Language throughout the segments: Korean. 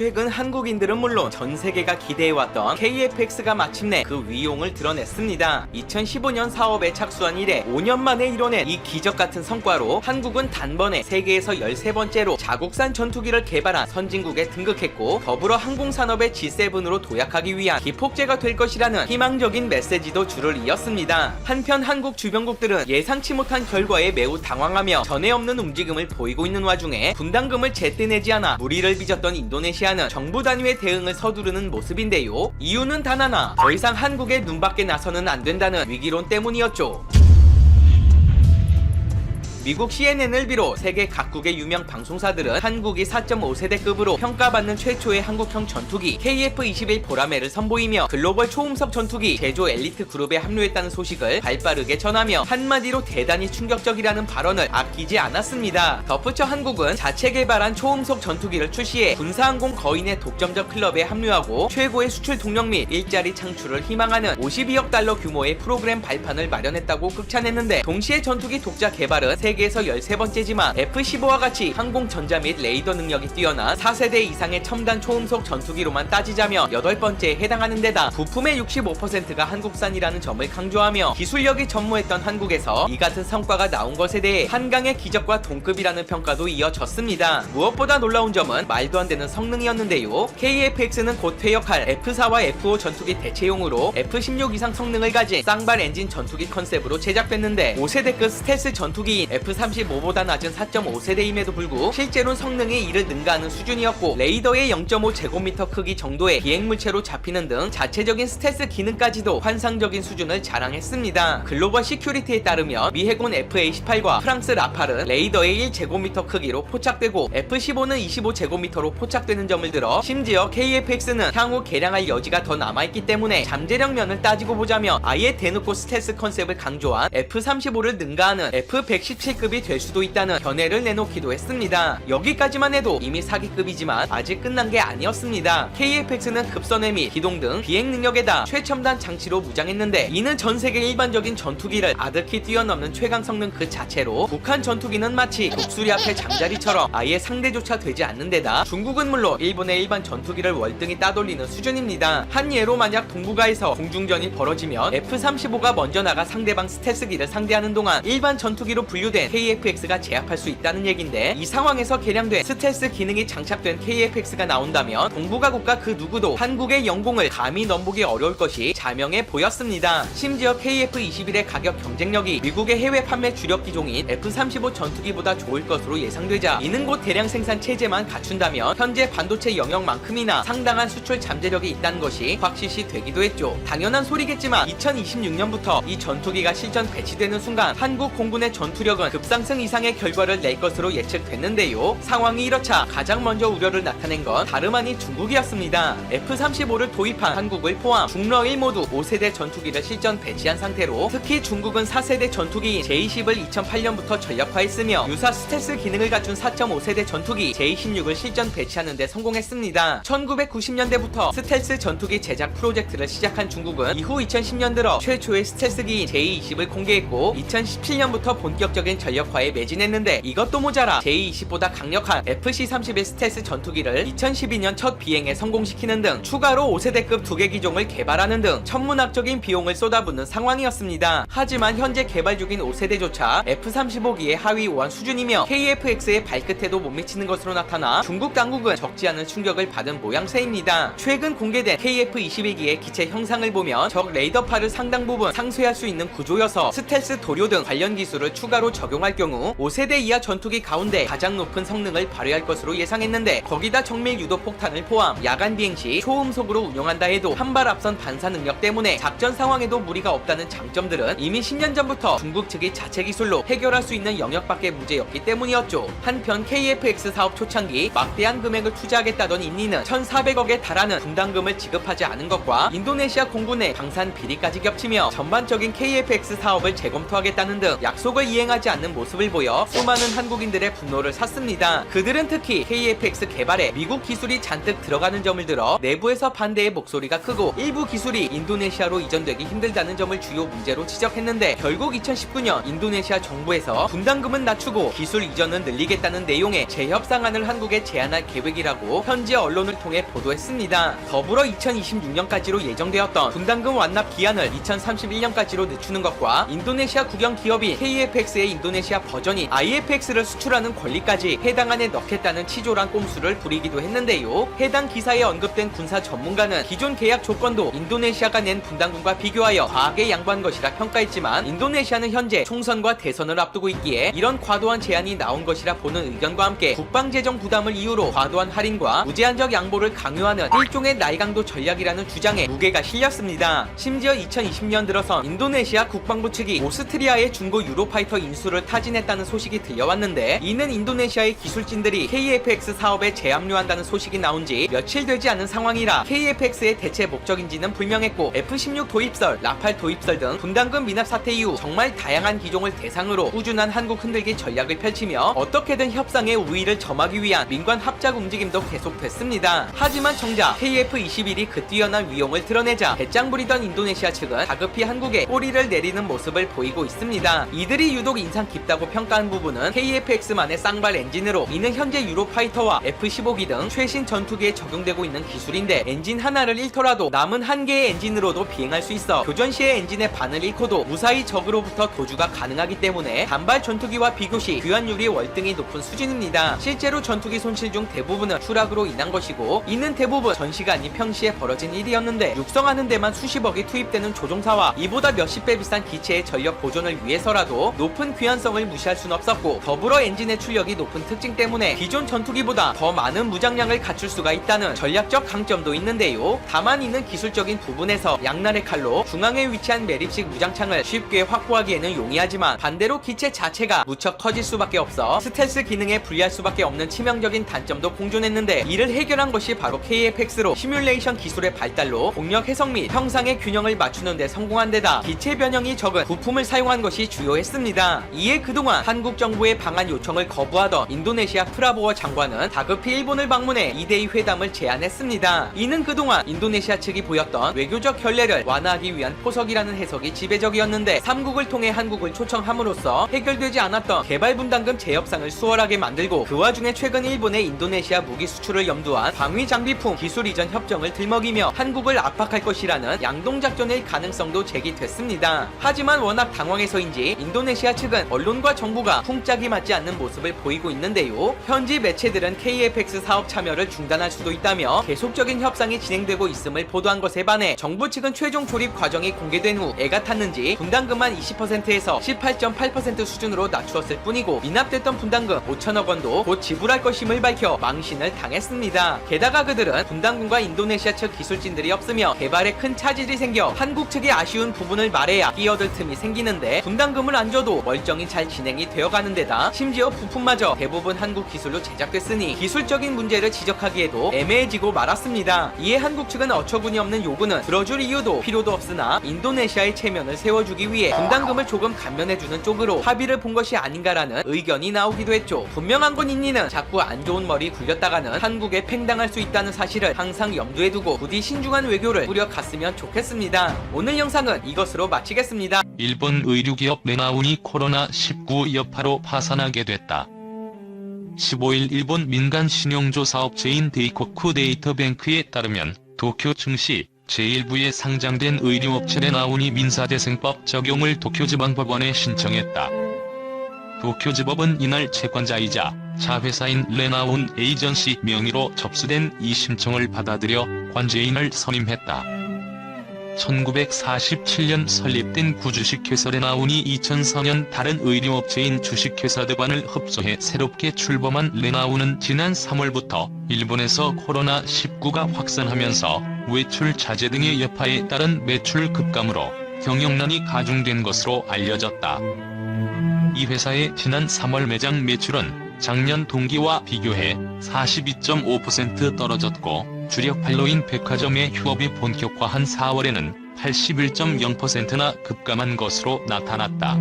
최근 한국인들은 물론 전 세계가 기대해왔던 KF-X가 마침내 그 위용을 드러냈습니다. 2015년 사업에 착수한 이래 5년 만에 이뤄낸 이 기적같은 성과로 한국은 단번에 세계에서 13번째로 자국산 전투기를 개발한 선진국에 등극했고, 더불어 항공산업의 G7으로 도약하기 위한 기폭제가 될 것이라는 희망적인 메시지도 줄을 이었습니다. 한편 한국 주변국들은 예상치 못한 결과에 매우 당황하며 전에 없는 움직임을 보이고 있는 와중에 분담금을 제때 내지 않아 무리를 빚었던 인도네시아는 정부 단위의 대응을 서두르는 모습인데요. 이유는 단 하나, 더 이상 한국의 눈밖에 나서는 안 된다는 위기론 때문이었죠. 미국 CNN을 비롯 세계 각국의 유명 방송사들은 한국이 4.5세대급으로 평가받는 최초의 한국형 전투기 KF-21 보라매를 선보이며 글로벌 초음속 전투기 제조 엘리트 그룹에 합류했다는 소식을 발빠르게 전하며 한마디로 대단히 충격적이라는 발언을 아끼지 않았습니다. 덧붙여 한국은 자체 개발한 초음속 전투기를 출시해 군사항공 거인의 독점적 클럽에 합류하고 최고의 수출 동력 및 일자리 창출을 희망하는 52억 달러 규모의 프로그램 발판을 마련했다고 극찬했는데, 동시에 전투기 독자 개발은 세계에서 13번째지만 F-15와 같이 항공 전자 및 레이더 능력이 뛰어난 4세대 이상의 첨단 초음속 전투기로만 따지자면 8번째에 해당하는 데다 부품의 65%가 한국산이라는 점을 강조하며 기술력이 전무했던 한국에서 이 같은 성과가 나온 것에 대해 한강의 기적과 동급이라는 평가도 이어졌습니다. 무엇보다 놀라운 점은 말도 안 되는 성능이었는데요. KF-X는 곧 퇴역할 F-4와 F-5 전투기 대체용으로 F-16 이상 성능을 가진 쌍발 엔진 전투기 컨셉으로 제작됐는데, 5세대급 스텔스 전투기인 F-35보다 낮은 4.5세대임에도 불구 실제로는 성능에 이를 능가하는 수준이었고, 레이더의 0.5제곱미터 크기 정도의 비행물체로 잡히는 등 자체적인 스텔스 기능까지도 환상적인 수준을 자랑했습니다. 글로벌 시큐리티에 따르면 미 해군 FA-18과 프랑스 라팔은 레이더의 1제곱미터 크기로 포착되고 F-15는 25제곱미터로 포착되는 점을 들어 심지어 KF-X는 향후 개량할 여지가 더 남아있기 때문에 잠재력 면을 따지고 보자면 아예 대놓고 스텔스 컨셉을 강조한 F-35를 능가하는 F-117급이 될 수도 있다는 견해를 내놓기도 했습니다. 여기까지만 해도 이미 사기급이지만 아직 끝난 게 아니었습니다. KF-X는 급선회 및 기동 등 비행 능력에다 최첨단 장치로 무장했는데, 이는 전 세계 일반적인 전투기를 아득히 뛰어넘는 최강 성능 그 자체로 북한 전투기는 마치 독수리 앞에 장자리처럼 아예 상대조차 되지 않는 데다 중국은 물론 일본의 일반 전투기를 월등히 따돌리는 수준입니다. 한 예로 만약 동북아에서 공중전이 벌어지면 F-35가 먼저 나가 상대방 스텔스기를 상대하는 동안 일반 전투기로 분류된 KF-X가 제압할 수 있다는 얘긴데, 이 상황에서 개량된 스텔스 기능이 장착된 KF-X가 나온다면 동북아 국가 그 누구도 한국의 영공을 감히 넘보기 어려울 것이 자명해 보였습니다. 심지어 KF-21의 가격 경쟁력이 미국의 해외 판매 주력 기종인 F-35 전투기보다 좋을 것으로 예상되자, 이는 곧 대량 생산 체제만 갖춘다면 현재 반도체 영역만큼이나 상당한 수출 잠재력이 있다는 것이 확실시 되기도 했죠. 당연한 소리겠지만 2026년부터 이 전투기가 실전 배치되는 순간 한국 공군의 전투력은 급상승 이상의 결과를 낼 것으로 예측됐는데요. 상황이 이렇자 가장 먼저 우려를 나타낸 건 다름 아닌 중국이었습니다. F-35를 도입한 한국을 포함 중러1 모두 5세대 전투기를 실전 배치한 상태로, 특히 중국은 4세대 전투기인 J-10을 2008년부터 전력화했으며 유사 스텔스 기능을 갖춘 4.5세대 전투기 J-16을 실전 배치하는 데 성공했습니다. 1990년대부터 스텔스 전투기 제작 프로젝트를 시작한 중국은 이후 2010년 들어 최초의 스텔스기인 J-20을 공개했고, 2017년부터 본격적인 전력화에 매진했는데, 이것도 모자라 J-20보다 강력한 FC-31 스텔스 전투기를 2012년 첫 비행에 성공시키는 등 추가로 5세대급 2개 기종을 개발하는 등 천문학적인 비용을 쏟아붓는 상황이었습니다. 하지만 현재 개발 중인 5세대조차 F-35기의 하위 호환 수준이며 KF-X의 발끝에도 못 미치는 것으로 나타나 중국 당국은 적지 않은 충격을 받은 모양새입니다. 최근 공개된 KF-21기의 기체 형상을 보면 적 레이더파를 상당 부분 상쇄할 수 있는 구조여서 스텔스 도료 등 관련 기술을 추가로 적용할 경우 5세대 이하 전투기 가운데 가장 높은 성능을 발휘할 것으로 예상했는데, 거기다 정밀 유도 폭탄을 포함 야간 비행 시 초음속으로 운용한다 해도 한 발 앞선 반사 능력 때문에 작전 상황에도 무리가 없다는 장점들은 이미 10년 전부터 중국 측이 자체 기술로 해결할 수 있는 영역밖의 문제였기 때문이었죠. 한편 KF-X 사업 초창기 막대한 금액을 투자하겠다던 인니는 1,400억에 달하는 분담금을 지급하지 않은 것과 인도네시아 공군의 방산 비리까지 겹치며 전반적인 KF-X 사업을 재검토하겠다는 등 약속을 이행하지 않는 않는 모습을 보여 수많은 한국인들의 분노를 샀습니다. 그들은 특히 KFX 개발에 미국 기술이 잔뜩 들어가는 점을 들어 내부에서 반대의 목소리가 크고 일부 기술이 인도네시아로 이전되기 힘들다는 점을 주요 문제로 지적했는데, 결국 2019년 인도네시아 정부에서 분담금은 낮추고 기술 이전은 늘리겠다는 내용의 재협상안을 한국에 제안할 계획이라고 현지 언론을 통해 보도했습니다. 더불어 2026년까지로 예정되었던 분담금 완납 기한을 2031년까지로 늦추는 것과 인도네시아 국영 기업인 KFX의 인도네시아 버전인 IFX를 수출하는 권리까지 해당 안에 넣겠다는 치졸한 꼼수를 부리기도 했는데요. 해당 기사에 언급된 군사 전문가는 기존 계약 조건도 인도네시아가 낸 분담금과 비교하여 과하게 양보한 것이라 평가했지만, 인도네시아는 현재 총선과 대선을 앞두고 있기에 이런 과도한 제안이 나온 것이라 보는 의견과 함께 국방재정 부담을 이유로 과도한 할인과 무제한적 양보를 강요하는 일종의 날강도 전략이라는 주장에 무게가 실렸습니다. 심지어 2020년 들어선 인도네시아 국방부 측이 오스트리아의 중고 유로파이터 인수를 타진했다는 소식이 들려왔는데, 이는 인도네시아의 기술진들이 KFX 사업에 재합류한다는 소식이 나온 지 며칠 되지 않은 상황이라 KFX의 대체 목적인지는 불명했고, F-16 도입설, 라팔 도입설 등 분담금 미납 사태 이후 정말 다양한 기종을 대상으로 꾸준한 한국 흔들기 전략을 펼치며 어떻게든 협상의 우위를 점하기 위한 민관 합작 움직임도 계속됐습니다. 하지만 정작 KF-21이 그 뛰어난 위용을 드러내자 배짱 부리던 인도네시아 측은 다급히 한국에 꼬리를 내리는 모습을 보이고 있습니다. 이들이 유독 인상 깊다고 평가한 부분은 KFX만의 쌍발 엔진으로, 이는 현재 유로파이터와 F-15기 등 최신 전투기에 적용되고 있는 기술인데, 엔진 하나를 잃더라도 남은 한 개의 엔진으로도 비행할 수 있어 교전 시에 엔진의 반을 잃고도 무사히 적으로부터 도주가 가능하기 때문에 단발 전투기와 비교시 교환율이 월등히 높은 수준입니다. 실제로 전투기 손실 중 대부분은 추락으로 인한 것이고, 이는 대부분 전시가 아닌 평시에 벌어진 일이었는데, 육성하는 데만 수십억이 투입되는 조종사와 이보다 몇십 배 비싼 기체의 전력 보존을 위해서라도 높은 귀환성을 무시할 순 없었고, 더불어 엔진의 출력이 높은 특징 때문에 기존 전투기보다 더 많은 무장량을 갖출 수가 있다는 전략적 강점도 있는데요. 다만 이는 기술적인 부분에서 양날의 칼로 중앙에 위치한 매립식 무장창을 쉽게 확보하기에는 용이하지만, 반대로 기체 자체가 무척 커질 수밖에 없어 스텔스 기능에 불리할 수밖에 없는 치명적인 단점도 공존했는데, 이를 해결한 것이 바로 KFX로 시뮬레이션 기술의 발달로 동력 해석 및 형상의 균형을 맞추는 데 성공한 데다 기체 변형이 적은 부품을 사용한 것이 주요했습니다. 이에 그동안 한국 정부의 방한 요청을 거부하던 인도네시아 프라보어 장관은 다급히 일본을 방문해 2대2 회담을 제안했습니다. 이는 그동안 인도네시아 측이 보였던 외교적 결례를 완화하기 위한 포석이라는 해석이 지배적이었는데, 3국을 통해 한국을 초청함으로써 해결되지 않았던 개발 분담금 재협상을 수월하게 만들고, 그 와중에 최근 일본의 인도네시아 무기 수출을 염두한 방위 장비품 기술 이전 협정을 들먹이며 한국을 압박할 것이라는 양동작전의 가능성도 제기됐습니다. 하지만 워낙 당황해서인지 인도네시아 측은 언론과 정부가 풍짝이 맞지 않는 모습을 보이고 있는데요. 현지 매체들은 KFX 사업 참여를 중단할 수도 있다며 계속적인 협상이 진행되고 있음을 보도한 것에 반해, 정부 측은 최종 조립 과정이 공개된 후 애가 탔는지 분담금만 20%에서 18.8% 수준으로 낮추었을 뿐이고, 미납됐던 분담금 5천억 원도 곧 지불할 것임을 밝혀 망신을 당했습니다. 게다가 그들은 분담금과 인도네시아 측 기술진들이 없으며 개발에 큰 차질이 생겨 한국 측이 아쉬운 부분을 말해야 끼어들 틈이 생기는데, 분담금을 안 줘도 멀쩡히 잘 진행이 되어가는 데다 심지어 부품마저 대부분 한국 기술로 제작됐으니 기술적인 문제를 지적하기에도 애매해지고 말았습니다. 이에 한국 측은 어처구니 없는 요구는 들어줄 이유도 필요도 없으나 인도네시아의 체면을 세워주기 위해 분담금을 조금 감면해주는 쪽으로 합의를 본 것이 아닌가라는 의견이 나오기도 했죠. 분명한 건 인니는 자꾸 안 좋은 머리 굴렸다가는 한국에 팽당할 수 있다는 사실을 항상 염두에 두고 부디 신중한 외교를 꾸려갔으면 좋겠습니다. 오늘 영상은 이것으로 마치겠습니다. 일본 의류기업 레나운이 코로나19 여파로 파산하게 됐다. 15일 일본 민간 신용조사 업체인 데이코쿠 데이터뱅크에 따르면 도쿄 증시 제1부에 상장된 의류업체 레나운이 민사대승법 적용을 도쿄지방법원에 신청했다. 도쿄지법은 이날 채권자이자 자회사인 레나운 에이전시 명의로 접수된 이 신청을 받아들여 관제인을 선임했다. 1947년 설립된 구주식회사 레나운이 2004년 다른 의류업체인 주식회사 드반을 흡수해 새롭게 출범한 레나운은 지난 3월부터 일본에서 코로나19가 확산하면서 외출 자제 등의 여파에 따른 매출 급감으로 경영난이 가중된 것으로 알려졌다. 이 회사의 지난 3월 매장 매출은 작년 동기와 비교해 42.5% 떨어졌고, 주력 판로인 백화점의 휴업이 본격화한 4월에는 81.0%나 급감한 것으로 나타났다.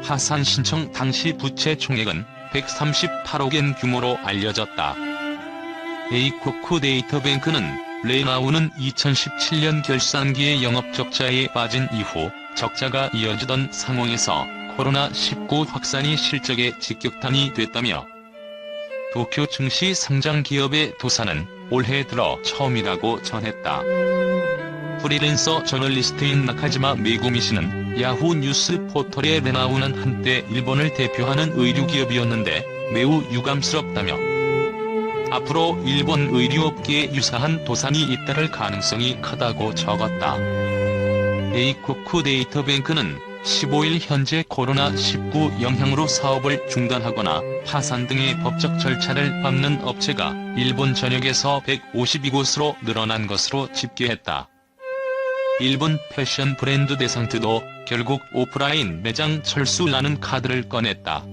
파산 신청 당시 부채 총액은 138억엔 규모로 알려졌다. 에이코쿠 데이터뱅크는 레나운은 2017년 결산기에 영업적자에 빠진 이후 적자가 이어지던 상황에서 코로나19 확산이 실적에 직격탄이 됐다며 도쿄 증시 상장 기업의 도산은 올해 들어 처음이라고 전했다. 프리랜서 저널리스트인 나카지마 메구미 씨는 야후 뉴스 포털의 레나운은 한때 일본을 대표하는 의류기업이었는데 매우 유감스럽다며 앞으로 일본 의류업계에 유사한 도산이 잇따를 가능성이 크다고 적었다. 에이코쿠 데이터뱅크는 15일 현재 코로나19 영향으로 사업을 중단하거나 파산 등의 법적 절차를 밟는 업체가 일본 전역에서 152곳으로 늘어난 것으로 집계했다. 일본 패션 브랜드 데상트도 결국 오프라인 매장 철수라는 카드를 꺼냈다.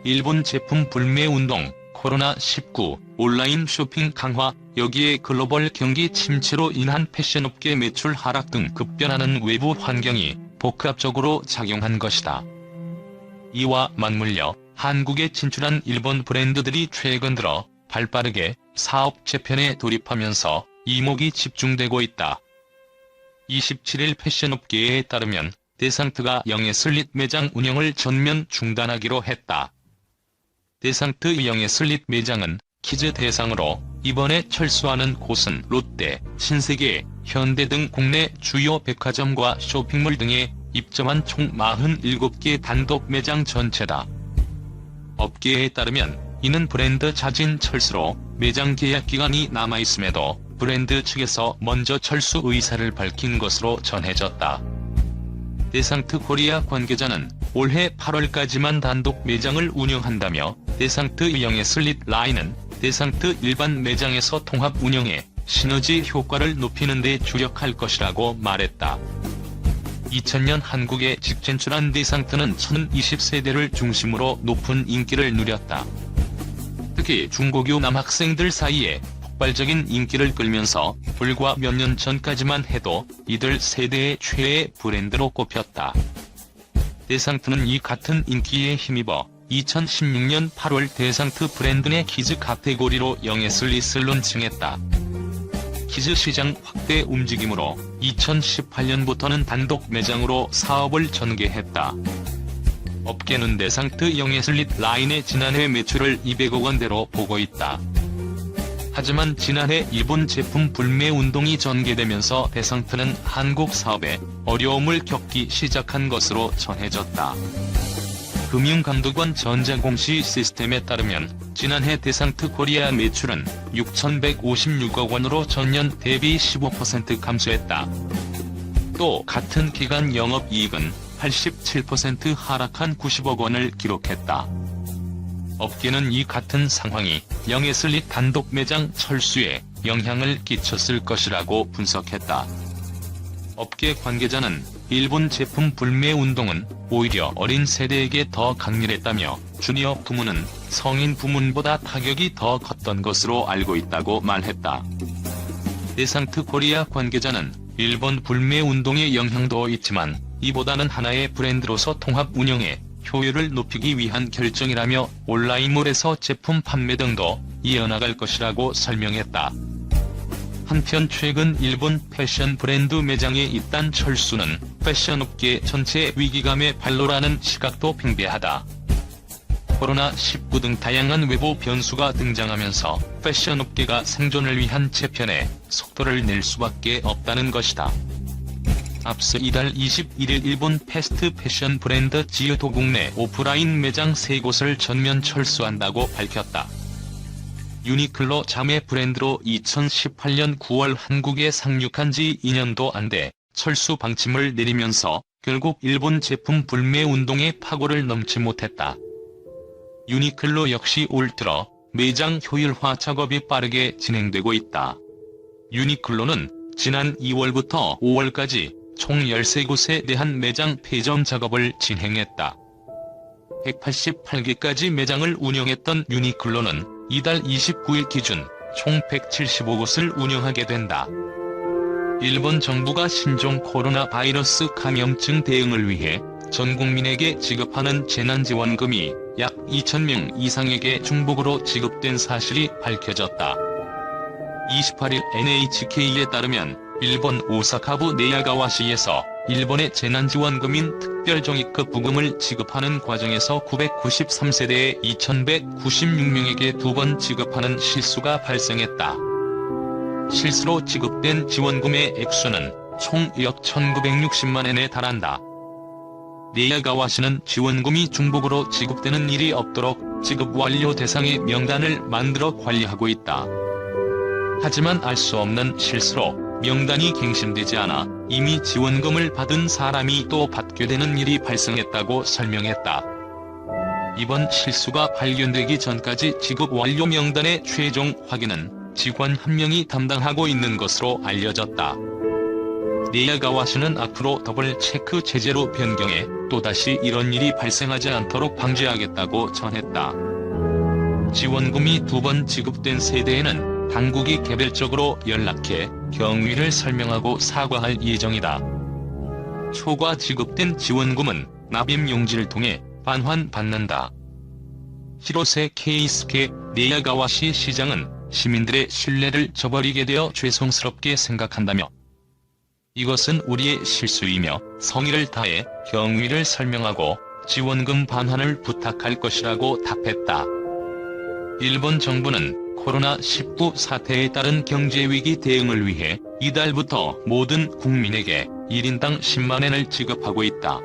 일본 제품 불매 운동, 코로나19, 온라인 쇼핑 강화, 여기에 글로벌 경기 침체로 인한 패션업계 매출 하락 등 급변하는 외부 환경이 복합적으로 작용한 것이다. 이와 맞물려 한국에 진출한 일본 브랜드들이 최근 들어 발빠르게 사업 재편에 돌입하면서 이목이 집중되고 있다. 27일 패션업계에 따르면 데상트가 영예슬릿 매장 운영을 전면 중단하기로 했다. 데상트 영예슬릿 매장은 키즈 대상으로 이번에 철수하는 곳은 롯데, 신세계, 현대 등 국내 주요 백화점과 쇼핑몰 등에 입점한 총 47개 단독 매장 전체다. 업계에 따르면 이는 브랜드 자진 철수로 매장 계약 기간이 남아있음에도 브랜드 측에서 먼저 철수 의사를 밝힌 것으로 전해졌다. 데상트 코리아 관계자는 올해 8월까지만 단독 매장을 운영한다며 데상트 영예슬릿 라인은 데상트 일반 매장에서 통합 운영해 시너지 효과를 높이는 데 주력할 것이라고 말했다. 2000년 한국에 직진출한 데상트는 1020세대를 중심으로 높은 인기를 누렸다. 특히 중고교 남학생들 사이에 폭발적인 인기를 끌면서 불과 몇 년 전까지만 해도 이들 세대의 최애 브랜드로 꼽혔다. 데상트는 이 같은 인기에 힘입어 2016년 8월 데상트 브랜드 내 키즈 카테고리로 영예슬릿을 론칭했다. 키즈 시장 확대 움직임으로 2018년부터는 단독 매장으로 사업을 전개했다. 업계는 데상트 영예슬릿 라인의 지난해 매출을 200억 원대로 보고 있다. 하지만 지난해 일본 제품 불매 운동이 전개되면서 데상트는 한국 사업에 어려움을 겪기 시작한 것으로 전해졌다. 금융감독원 전자공시 시스템에 따르면 지난해 데상트 코리아 매출은 6,156억 원으로 전년 대비 15% 감소했다. 또 같은 기간 영업이익은 87% 하락한 90억 원을 기록했다. 업계는 이 같은 상황이 영예슬릿 단독 매장 철수에 영향을 끼쳤을 것이라고 분석했다. 업계 관계자는 일본 제품 불매 운동은 오히려 어린 세대에게 더 강렬했다며 주니어 부문은 성인 부문보다 타격이 더 컸던 것으로 알고 있다고 말했다. 데상트 코리아 관계자는 일본 불매 운동의 영향도 있지만 이보다는 하나의 브랜드로서 통합 운영에 효율을 높이기 위한 결정이라며 온라인몰에서 제품 판매 등도 이어나갈 것이라고 설명했다. 한편 최근 일본 패션 브랜드 매장의 잇단 철수는 패션업계 전체 위기감의 발로라는 시각도 팽배하다. 코로나19 등 다양한 외부 변수가 등장하면서 패션업계가 생존을 위한 재편에 속도를 낼 수밖에 없다는 것이다. 앞서 이달 21일 일본 패스트 패션 브랜드 지유도 국내 오프라인 매장 3곳을 전면 철수한다고 밝혔다. 유니클로 자매 브랜드로 2018년 9월 한국에 상륙한 지 2년도 안 돼 철수 방침을 내리면서 결국 일본 제품 불매 운동의 파고를 넘지 못했다. 유니클로 역시 올 들어 매장 효율화 작업이 빠르게 진행되고 있다. 유니클로는 지난 2월부터 5월까지 총 13곳에 대한 매장 폐점 작업을 진행했다. 188개까지 매장을 운영했던 유니클로는 이달 29일 기준 총 175곳을 운영하게 된다. 일본 정부가 신종 코로나 바이러스 감염증 대응을 위해 전 국민에게 지급하는 재난지원금이 약 2,000명 이상에게 중복으로 지급된 사실이 밝혀졌다. 28일 NHK에 따르면 일본 오사카부 네야가와시에서 일본의 재난지원금인 특별종이급 부금을 지급하는 과정에서 993세대의 2,196명에게 2번 지급하는 실수가 발생했다. 실수로 지급된 지원금의 액수는 총 약 1,960만 엔에 달한다. 네야가와시는 지원금이 중복으로 지급되는 일이 없도록 지급 완료 대상의 명단을 만들어 관리하고 있다. 하지만 알 수 없는 실수로 명단이 갱신되지 않아 이미 지원금을 받은 사람이 또 받게 되는 일이 발생했다고 설명했다. 이번 실수가 발견되기 전까지 지급 완료 명단의 최종 확인은 직원 한 명이 담당하고 있는 것으로 알려졌다. 네야가와시는 앞으로 더블 체크 체제로 변경해 또다시 이런 일이 발생하지 않도록 방지하겠다고 전했다. 지원금이 2번 지급된 세대에는 당국이 개별적으로 연락해 경위를 설명하고 사과할 예정이다. 초과 지급된 지원금은 납입 용지를 통해 반환받는다. 히로세 케이스케 네야가와시 시장은 시민들의 신뢰를 저버리게 되어 죄송스럽게 생각한다며 이것은 우리의 실수이며 성의를 다해 경위를 설명하고 지원금 반환을 부탁할 것이라고 답했다. 일본 정부는 코로나19 사태에 따른 경제위기 대응을 위해 이달부터 모든 국민에게 1인당 10만 엔을 지급하고 있다.